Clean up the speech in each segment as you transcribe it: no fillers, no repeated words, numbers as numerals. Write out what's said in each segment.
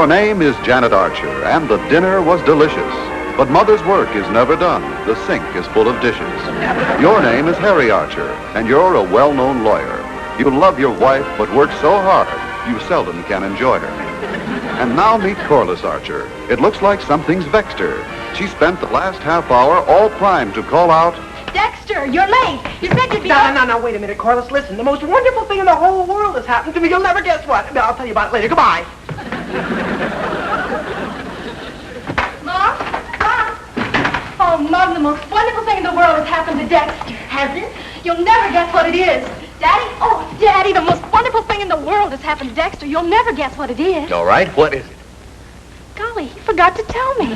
Your name is Janet Archer, and the dinner was delicious. But mother's work is never done. The sink is full of dishes. Your name is Harry Archer, and you're a well-known lawyer. You love your wife, but work so hard, you seldom can enjoy her. And now meet Corliss Archer. It looks like something's vexed her. She spent the last half hour all primed to call out, Dexter, you're late. You said you'd be... No, wait a minute, Corliss. Listen, the most wonderful thing in the whole world has happened to me. You'll never guess what. I'll tell you about it later. Goodbye. Mom? Oh, Mom, the most wonderful thing in the world has happened to Dexter. Has it? You'll never guess what it is. Daddy? Oh, Daddy, the most wonderful thing in the world has happened to Dexter. You'll never guess what it is. All right, what is it? Golly, he forgot to tell me.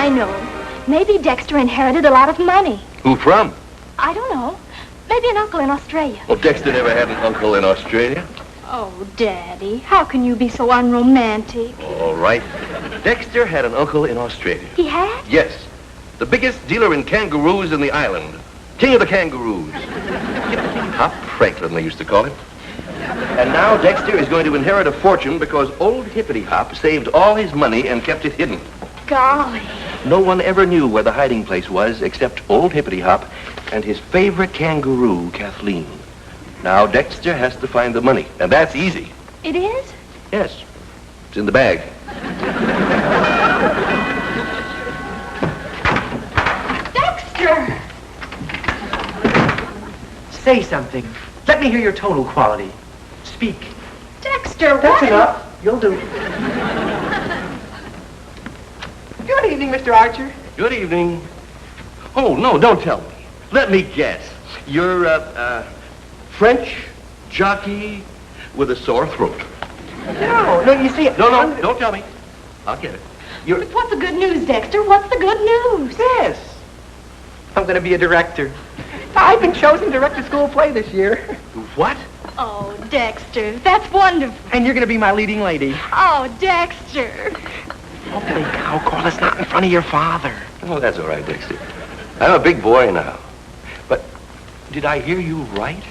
I know. Maybe Dexter inherited a lot of money. Who from? I don't know. Maybe an uncle in Australia. Well, Dexter never had an uncle in Australia. Oh, Daddy, how can you be so unromantic? All right. Dexter had an uncle in Australia. He had? Yes. The biggest dealer in kangaroos in the island. King of the kangaroos. Hop Franklin, they used to call him. And now Dexter is going to inherit a fortune because old Hippity Hop saved all his money and kept it hidden. Golly. No one ever knew where the hiding place was except old Hippity Hop and his favorite kangaroo, Kathleen. Now Dexter has to find the money, and that's easy. It is? Yes. It's in the bag. Dexter! Say something. Let me hear your tonal quality. Speak. Dexter, That's what? enough. You'll do. Good evening, Mr. Archer. Good evening. Oh, no, don't tell me. Let me guess. You're a French jockey with a sore throat. No, you see... No, don't tell me. I'll get it. You're... But what's the good news, Dexter? What's the good news? Yes. I'm going to be a director. I've been chosen to direct a school play this year. What? Oh, Dexter, that's wonderful. And you're going to be my leading lady. Oh, Dexter. Holy cow, Corliss, not in front of your father. Oh, that's all right, Dexter. I'm a big boy now. But did I hear you right?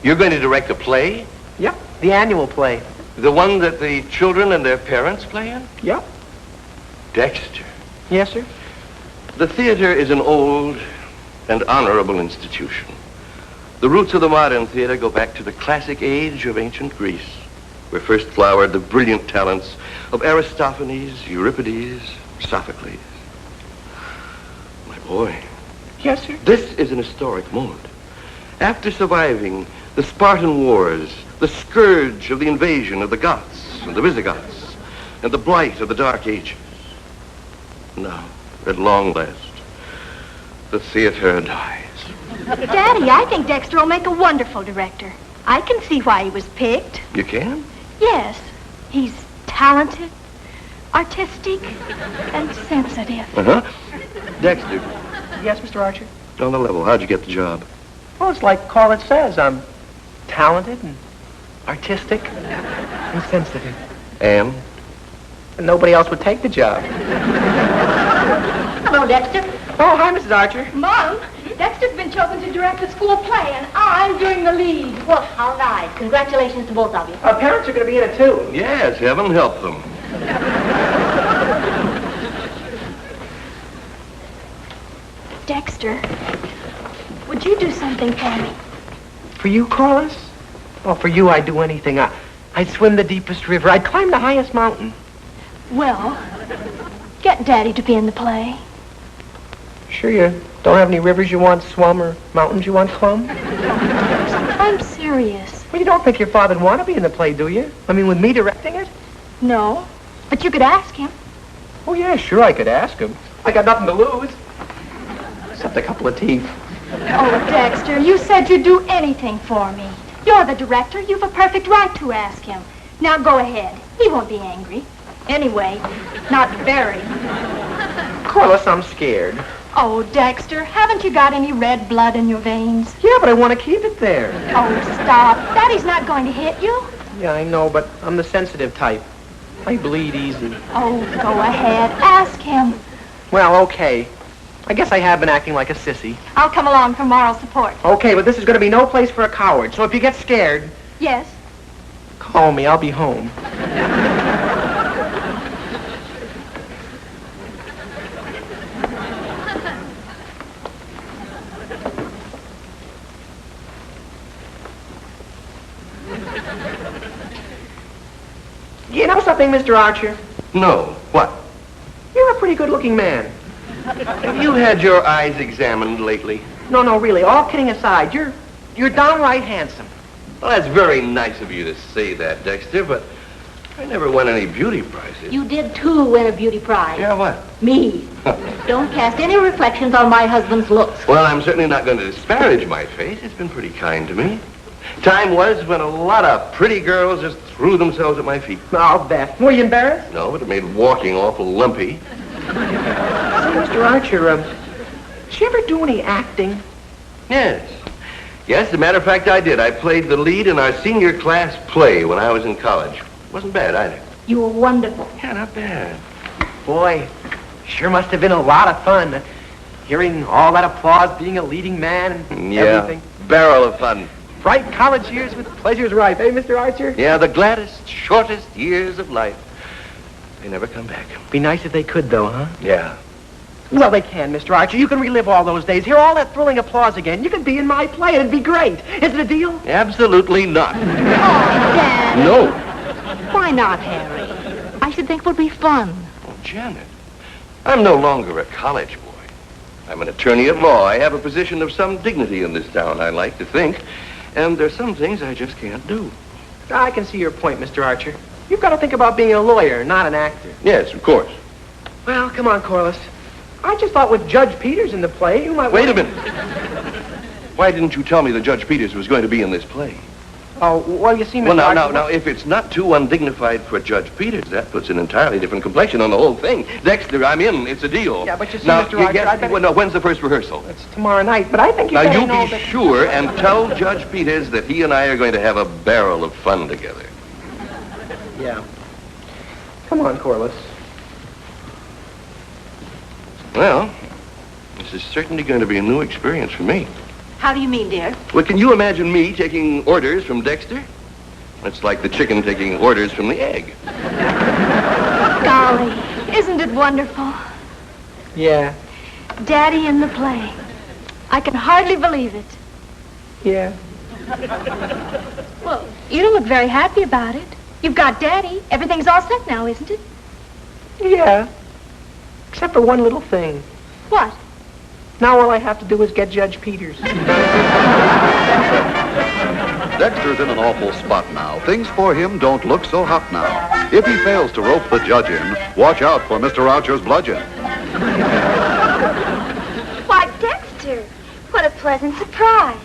You're going to direct a play? Yep, the annual play. The one that the children and their parents play in? Yep. Dexter. Yes, sir? The theater is an old and honorable institution. The roots of the modern theater go back to the classic age of ancient Greece, where first flowered the brilliant talents of Aristophanes, Euripides, Sophocles. My boy. Yes, sir? This is an historic moment. After surviving the Spartan Wars, the scourge of the invasion of the Goths and the Visigoths, and the blight of the Dark Ages, now, at long last, the theater dies. Daddy, I think Dexter will make a wonderful director. I can see why he was picked. You can? Yes. He's talented, artistic, and sensitive. Uh-huh. Dexter, Yes, Mr. Archer? on the level, how'd you get the job? Well, it's like Corliss says. I'm talented and artistic and sensitive. And? And nobody else would take the job. Hello, Dexter. Oh, hi, Mrs. Archer. Mom, Dexter's been chosen to direct a school play, and I'm doing the lead. Well, how nice. Congratulations to both of you. Our parents are going to be in it, too. Yes, heaven help them. Dexter, would you do something for me? For you, Corliss? Oh, for you, I'd do anything. I'd swim the deepest river. I'd climb the highest mountain. Well, get Daddy to be in the play. Sure you don't have any rivers you want swum or mountains you want climbed? I'm serious. Well, you don't think your father'd want to be in the play, do you? I mean, with me directing it? No, but you could ask him. Oh, yeah, sure, I could ask him. I got nothing to lose. Except a couple of teeth. Oh, Dexter, you said you'd do anything for me. You're the director. You've a perfect right to ask him. Now go ahead. He won't be angry. Anyway, not very. Corliss, I'm scared. Oh, Dexter, haven't you got any red blood in your veins? Yeah, but I want to keep it there. Oh, stop. Daddy's not going to hit you. Yeah, I know, but I'm the sensitive type. I bleed easy. Oh, go ahead. Ask him. Well, okay. I guess I have been acting like a sissy. I'll come along for moral support. Okay, but this is going to be no place for a coward. So if you get scared, Yes. call me. I'll be home. You know something, Mr. Archer? No. What? You're a pretty good-looking man. Have you had your eyes examined lately? No, really. All kidding aside, you're downright handsome. Well, that's very nice of you to say that, Dexter, but I never won any beauty prizes. You did, too, win a beauty prize. Yeah, what? Me. Don't cast any reflections on my husband's looks. Well, I'm certainly not going to disparage my face. It's been pretty kind to me. Time was when a lot of pretty girls just threw themselves at my feet. I'll bet. Were you embarrassed? No, but it made walking awful lumpy. Say, Mr. Archer, did you ever do any acting? Yes. Yes, as a matter of fact, I did. I played the lead in our senior class play when I was in college. Wasn't bad either. You were wonderful. Yeah, not bad. Boy, sure must have been a lot of fun. Hearing all that applause, being a leading man, and everything. Barrel of fun. Bright college years with pleasures ripe, eh, Mr. Archer? Yeah, the gladdest, shortest years of life. They never come back. Be nice if they could, though, huh? Yeah. Well, they can, Mr. Archer. You can relive all those days. Hear all that thrilling applause again. You can be in my play, and it'd be great. Is it a deal? Absolutely not. Oh, Dad. No. Why not, Harry? I should think it would be fun. Oh, Janet, I'm no longer a college boy. I'm an attorney at law. I have a position of some dignity in this town, I like to think. And there's some things I just can't do. I can see your point, Mr. Archer. You've got to think about being a lawyer, not an actor. Yes, of course. Well, come on, Corliss. I just thought with Judge Peters in the play, you might... Wait a minute. Why didn't you tell me that Judge Peters was going to be in this play? Oh, well, you see, Mr. Well, Archer... now, if it's not too undignified for Judge Peters, that puts an entirely different complexion on the whole thing. Dexter, I'm in. It's a deal. Yeah, but you see, now, Mr. Archer, yes, I better... well, no, when's the first rehearsal? It's tomorrow night, but I think you Now, better you know be that... sure and tell Judge Peters that he and I are going to have a barrel of fun together. Yeah. Come on, Corliss. Well, this is certainly going to be a new experience for me. How do you mean, dear? Well, can you imagine me taking orders from Dexter? It's like the chicken taking orders from the egg. Golly, isn't it wonderful? Yeah. Daddy in the play. I can hardly believe it. Yeah. Well, you don't look very happy about it. You've got Daddy. Everything's all set now, isn't it? Yeah. Except for one little thing. What? Now all I have to do is get Judge Peters. Dexter's in an awful spot now. Things for him don't look so hot now. If he fails to rope the judge in, watch out for Mr. Archer's bludgeon. Why, Dexter, what a pleasant surprise.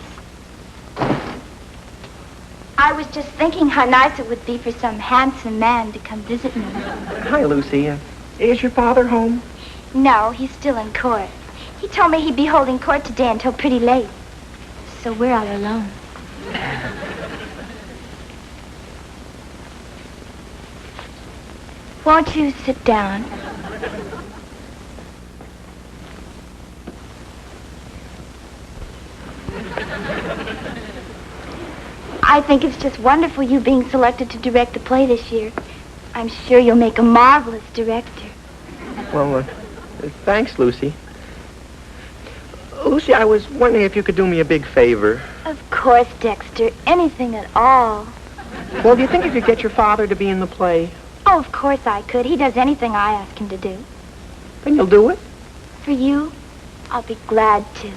I was just thinking how nice it would be for some handsome man to come visit me. Hi, Lucy. Is your father home? No, he's still in court. He told me he'd be holding court today until pretty late. So we're all alone. Won't you sit down? I think it's just wonderful you being selected to direct the play this year. I'm sure you'll make a marvelous director. Well, thanks, Lucy. Lucy, I was wondering if you could do me a big favor. Of course, Dexter. Anything at all. Well, do you think you could get your father to be in the play? Oh, of course I could. He does anything I ask him to do. Then you'll do it? For you, I'll be glad to.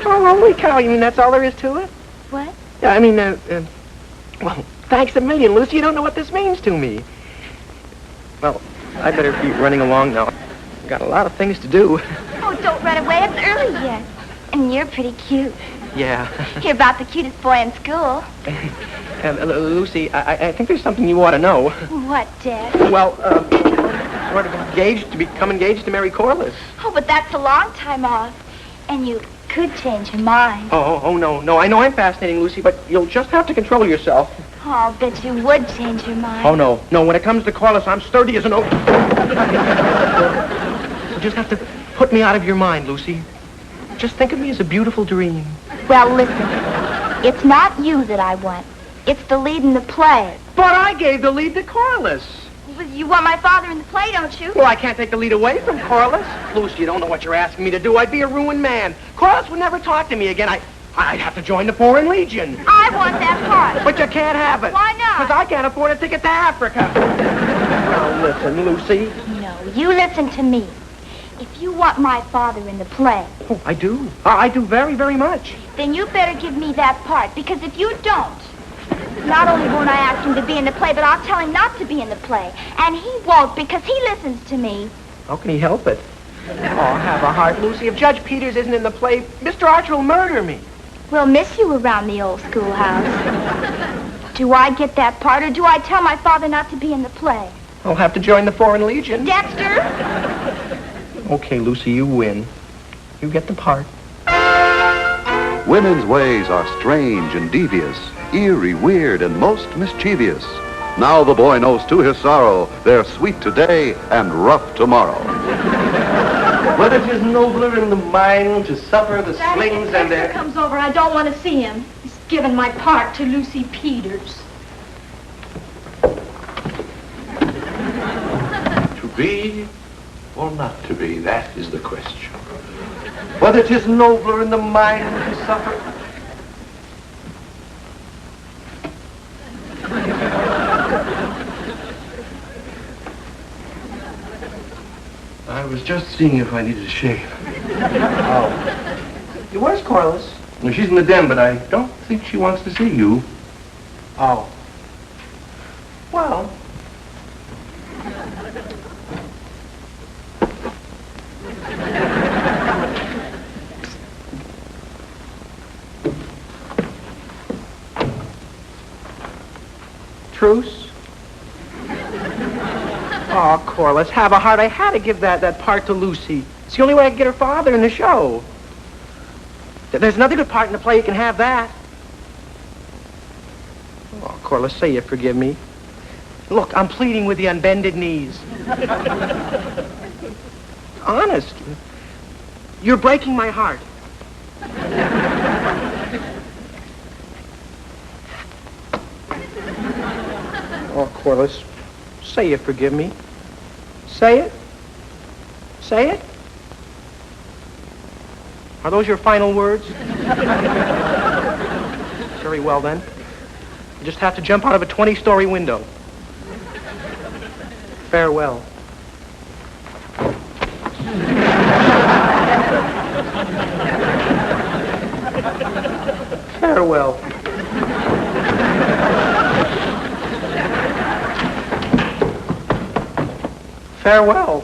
Oh, holy cow, you mean that's all there is to it? What? Yeah, I mean, well, thanks a million, Lucy. You don't know what this means to me. Well, I better be running along now. I've got a lot of things to do. Oh, don't run away. It's early yet. And you're pretty cute. Yeah. You're about the cutest boy in school. Lucy, I think there's something you ought to know. What, Dad? Well, sort of become engaged to Mary Corliss. Oh, but that's a long time off. And you could change your mind. Oh, no. I know I'm fascinating, Lucy, but you'll just have to control yourself. Oh, I'll bet you would change your mind. Oh, no. No, when it comes to Corliss, I'm sturdy as an oak. You just have to put me out of your mind, Lucy. Just think of me as a beautiful dream. Well, listen. It's not you that I want. It's the lead in the play. But I gave the lead to Corliss. Well, you want my father in the play, don't you? Well, I can't take the lead away from Corliss. Lucy, you don't know what you're asking me to do. I'd be a ruined man. Corliss would never talk to me again. I'd have to join the Foreign Legion. I want that part. But you can't have it. Why not? Because I can't afford a ticket to Africa. Now, listen, Lucy. No, you listen to me. If you want my father in the play, Oh, I do. I do very, very much. then you better give me that part. Because if you don't, not only won't I ask him to be in the play, but I'll tell him not to be in the play. And he won't because he listens to me. How can he help it? Oh, have a heart, Lucy. If Judge Peters isn't in the play, Mr. Archer will murder me. We'll miss you around the old schoolhouse. Do I get that part, or do I tell my father not to be in the play? I'll have to join the Foreign Legion. Dexter? Okay, Lucy, you win. You get the part. Women's ways are strange and devious, eerie, weird, and most mischievous. Now the boy knows to his sorrow they're sweet today and rough tomorrow. Whether 'tis nobler in the mind to suffer the slings and Dexter comes over. I don't want to see him. He's given my part to Lucy Peters. To be or not to be, that is the question. Whether 'tis nobler in the mind to suffer. I was just seeing if I needed a shave. Oh. Where's Corliss? Well, she's in the den, but I don't think she wants to see you. Oh. Well. Truce? Oh, Corliss, have a heart. I had to give that part to Lucy. It's the only way I can get her father in the show. There's another good part in the play. You can have that. Oh, Corliss, say you forgive me. Look, I'm pleading with you on bended knees. Honest. You're breaking my heart. Oh, Corliss, say you forgive me. Say it. Say it. Are those your final words? Very well, then. You just have to jump out of a 20-story window. Farewell. Farewell. Farewell.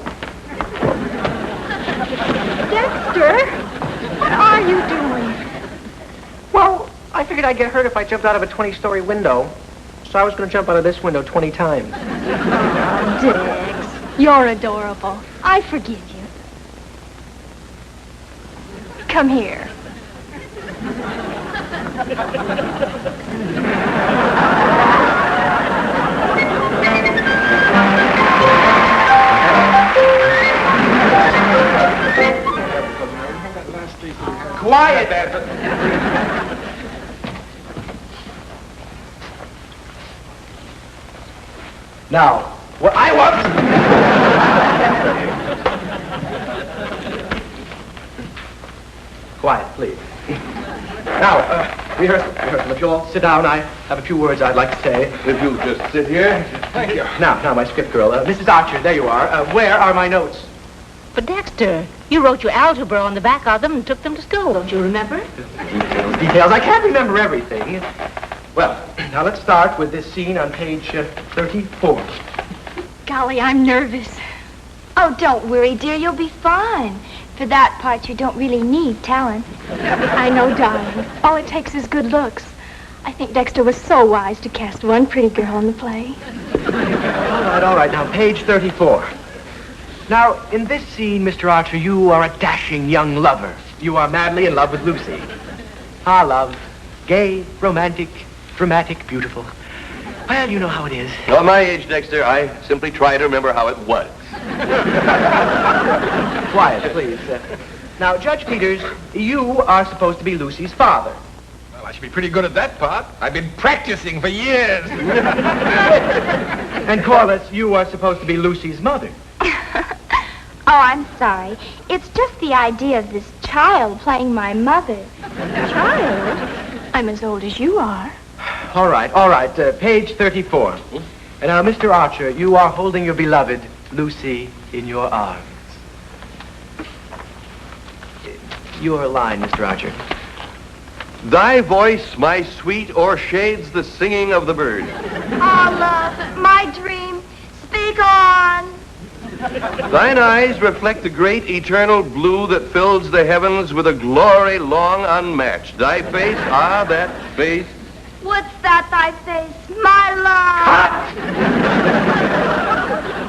Dexter? What are you doing? Well, I figured I'd get hurt if I jumped out of a 20-story window. So I was going to jump out of this window 20 times. Oh, Dex, you're adorable. I forgive you. Come here. Quiet! Now, what I want... Quiet, please. Now, rehearsal. If you'll all sit down, I have a few words I'd like to say. If you'll just sit here. Thank you. Now, my script girl. Mrs. Archer, there you are. Where are my notes? But Dexter, you wrote your algebra on the back of them and took them to school, don't you remember? Details. I can't remember everything. Well, now let's start with this scene on page 34. Golly, I'm nervous. Oh, don't worry, dear. You'll be fine. For that part, you don't really need talent. I know, darling. All it takes is good looks. I think Dexter was so wise to cast one pretty girl in the play. All right. Now, page 34. Now, in this scene, Mr. Archer, you are a dashing young lover. You are madly in love with Lucy. Ah, love. Gay, romantic, dramatic, beautiful. Well, you know how it is. At my age, Dexter, I simply try to remember how it was. Quiet, please. Now, Judge Peters, you are supposed to be Lucy's father. Well, I should be pretty good at that part. I've been practicing for years. And Corliss, you are supposed to be Lucy's mother. Oh, I'm sorry. It's just the idea of this child playing my mother. Child? I'm as old as you are. All right. Page 34. And now, Mr. Archer, you are holding your beloved Lucy in your arms. Your line, Mr. Archer. Thy voice, my sweet, o'ershades the singing of the bird. Oh, love, my dream, speak on. Thine eyes reflect the great eternal blue that fills the heavens with a glory long unmatched. Thy face, that face. What's that, thy face, my love?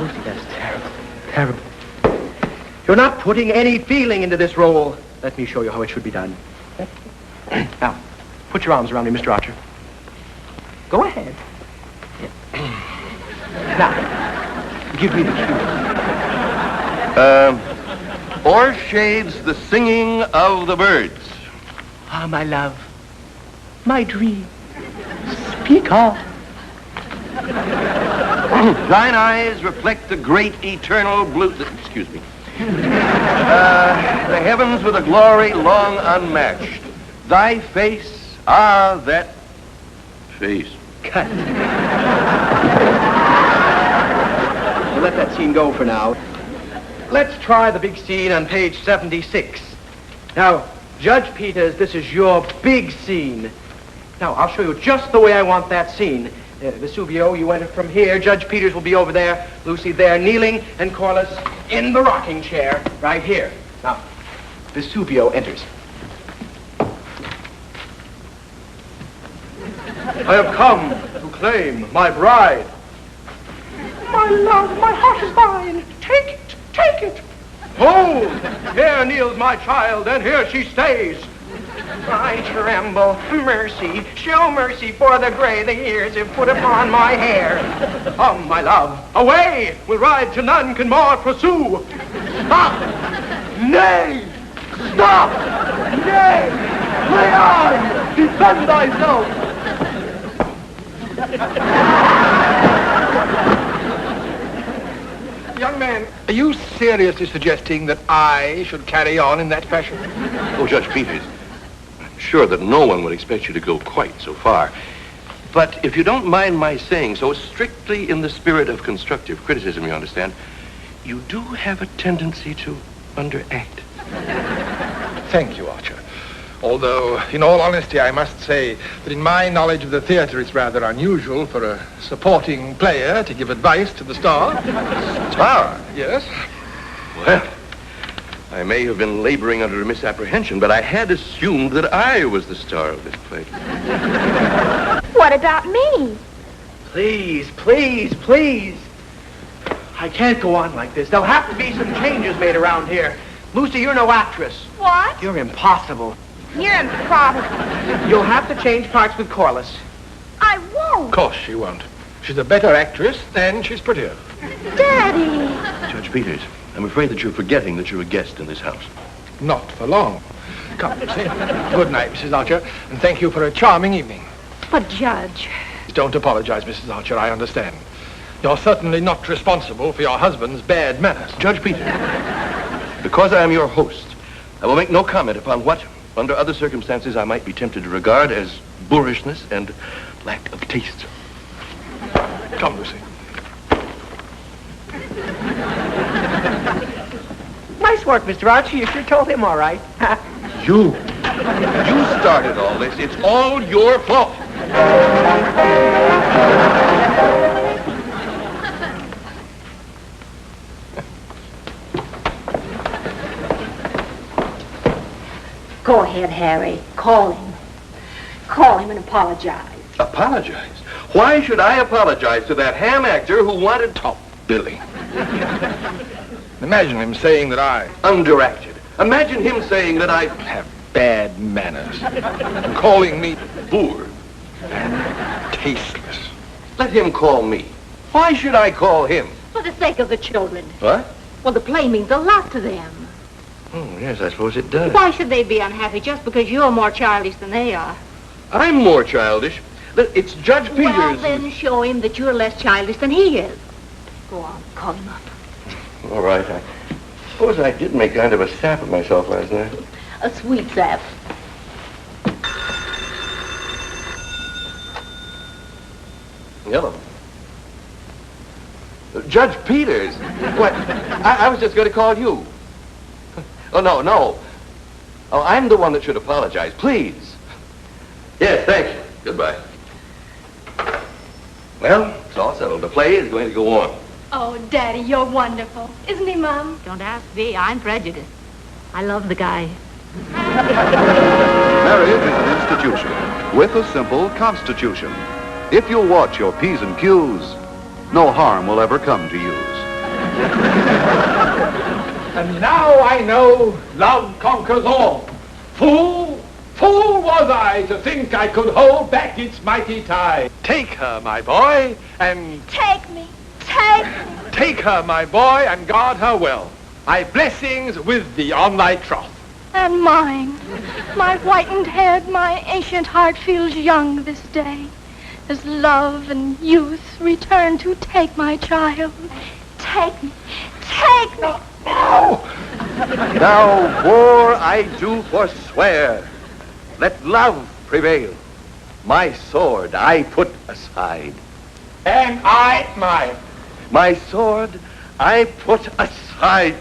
Lucy, that's terrible. Terrible. You're not putting any feeling into this role. Let me show you how it should be done. Now, put your arms around me, Mr. Archer. Go ahead. Now, give me the cue. O'ershades the singing of the birds. Ah, my love, my dream. Speak on. Thine eyes reflect the great eternal blue. Excuse me. The heavens with a glory long unmatched. Thy face, that face. Cut. We'll let that scene go for now. Let's try the big scene on page 76. Now, Judge Peters, this is your big scene. Now, I'll show you just the way I want that scene. Vesubio, you enter from here. Judge Peters will be over there. Lucy there, kneeling, and Corliss in the rocking chair, right here. Now, Vesubio enters. I have come to claim my bride. My love, my heart is thine. Take it, take it. Hold! Here kneels my child, and here she stays. I tremble. Mercy, show mercy for the gray the years have put upon my hair. Come, my love, away! We'll ride till none can more pursue. Stop! Nay! Stop! Nay! Lay on! Defend thyself! Young man, are you seriously suggesting that I should carry on in that fashion? Oh, Judge Peters, I'm sure that no one would expect you to go quite so far. But if you don't mind my saying so, strictly in the spirit of constructive criticism, you understand, you do have a tendency to underact. Thank you, Archer. Although, in all honesty, I must say that in my knowledge of the theater, it's rather unusual for a supporting player to give advice to the star. Star? Yes. Well, I may have been laboring under a misapprehension, but I had assumed that I was the star of this play. What about me? Please, please, please. I can't go on like this. There'll have to be some changes made around here. Lucy, you're no actress. What? You're impossible. You're improbable. You'll have to change parts with Corliss. I won't. Of course she won't. She's a better actress and she's prettier. Daddy. Judge Peters, I'm afraid that you're forgetting that you're a guest in this house. Not for long. Come, Lucy. Good night, Mrs. Archer, and thank you for a charming evening. But, Judge... Don't apologize, Mrs. Archer, I understand. You're certainly not responsible for your husband's bad manners. Judge Peters, because I am your host, I will make no comment upon what, under other circumstances, I might be tempted to regard as boorishness and lack of taste. Come, Lucy. Nice work, Mr. Archer. You sure told him all right. You started all this. It's all your fault. Go ahead, Harry. Call him. Call him and apologize. Apologize? Why should I apologize to that ham actor who wanted Top Billy. Imagine him saying that I underacted? Imagine him saying that I have bad manners. And calling me boor. and tasteless. Let him call me. Why should I call him? For the sake of the children. What? Well, the play means a lot to them. Oh, yes, I suppose it does. Why should they be unhappy just because you're more childish than they are? I'm more childish. It's Judge Peters. Well, then show him that you're less childish than he is. Go on, call him up. All right. I suppose I did make kind of a sap of myself last night. A sweet sap. Hello. Judge Peters. What? I was just going to call you. Oh, no. Oh, I'm the one that should apologize. Please. Yes, thank you. Goodbye. Well, it's all settled. The play is going to go on. Oh, Daddy, you're wonderful. Isn't he, Mom? Don't ask me. I'm prejudiced. I love the guy. Marriage is an institution with a simple constitution. If you'll watch your P's and Q's, no harm will ever come to use. And now I know love conquers all. Fool was I to think I could hold back its mighty tide. Take her, my boy, and... Take me. Take me. Take her, my boy, and guard her well. My blessings with thee on thy troth. And mine. My whitened head, my ancient heart feels young this day. As love and youth return to take my child. Take me. Take me. No! Now, war I do forswear. Let love prevail. My sword I put aside. And I mine. My sword I put aside.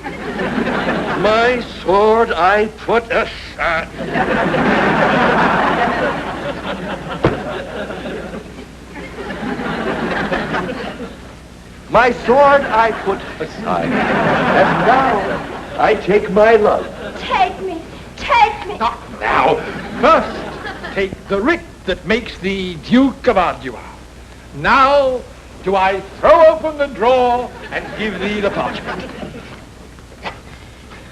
My sword I put aside. My sword I put aside. And now I take my love. Take me. Take me. Not now. First, take the writ that makes thee Duke of Ardua. Now do I throw open the drawer and give thee the parchment.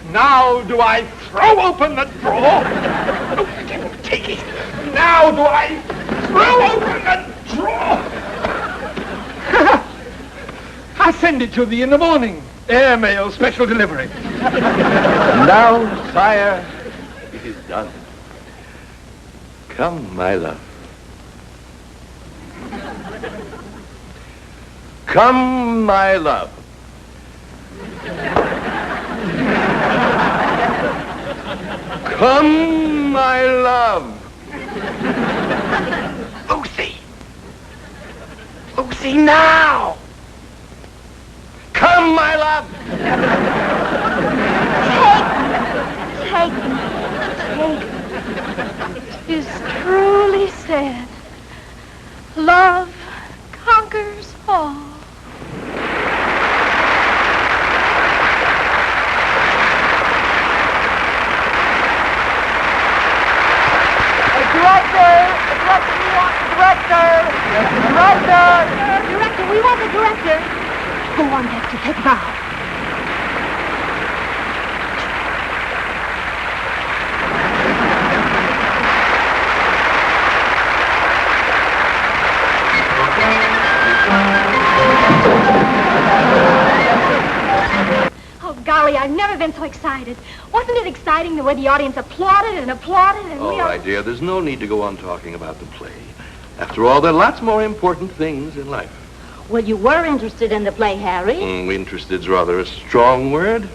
Now do I throw open the drawer. Oh, devil, take it. Now do I throw open the drawer. I send it to thee in the morning. Airmail special delivery. Now, sire, it is done. Come, my love. Come, my love. Come, my love. Lucy. Lucy, now. Come, my love. Take me. Take me. It is truly said, love conquers all. Director, we want the director. Go on, Dexter, take a bow. Oh, golly, I've never been so excited. Wasn't it exciting the way the audience applauded and applauded and All right, dear, there's no need to go on talking about the play. After all, there are lots more important things in life. Well, you were interested in the play, Harry. Interested's rather a strong word.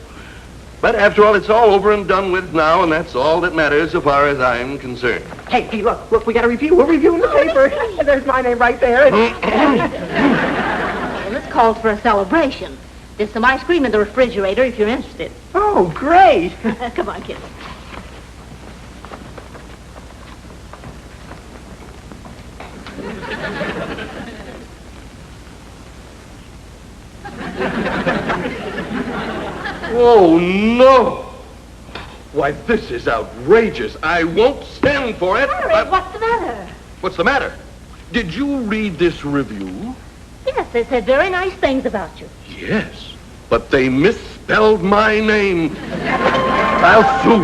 But after all, it's all over and done with now, and that's all that matters so far as I'm concerned. Hey, look, we got a review. We're reviewing the paper. There's my name right there. Well, this calls for a celebration. There's some ice cream in the refrigerator if you're interested. Oh, great. Come on, kids. Oh, no! Why, this is outrageous. I won't stand for it. Harry, what's the matter? What's the matter? Did you read this review? Yes, they said very nice things about you. Yes, but they misspelled my name. I'll sue.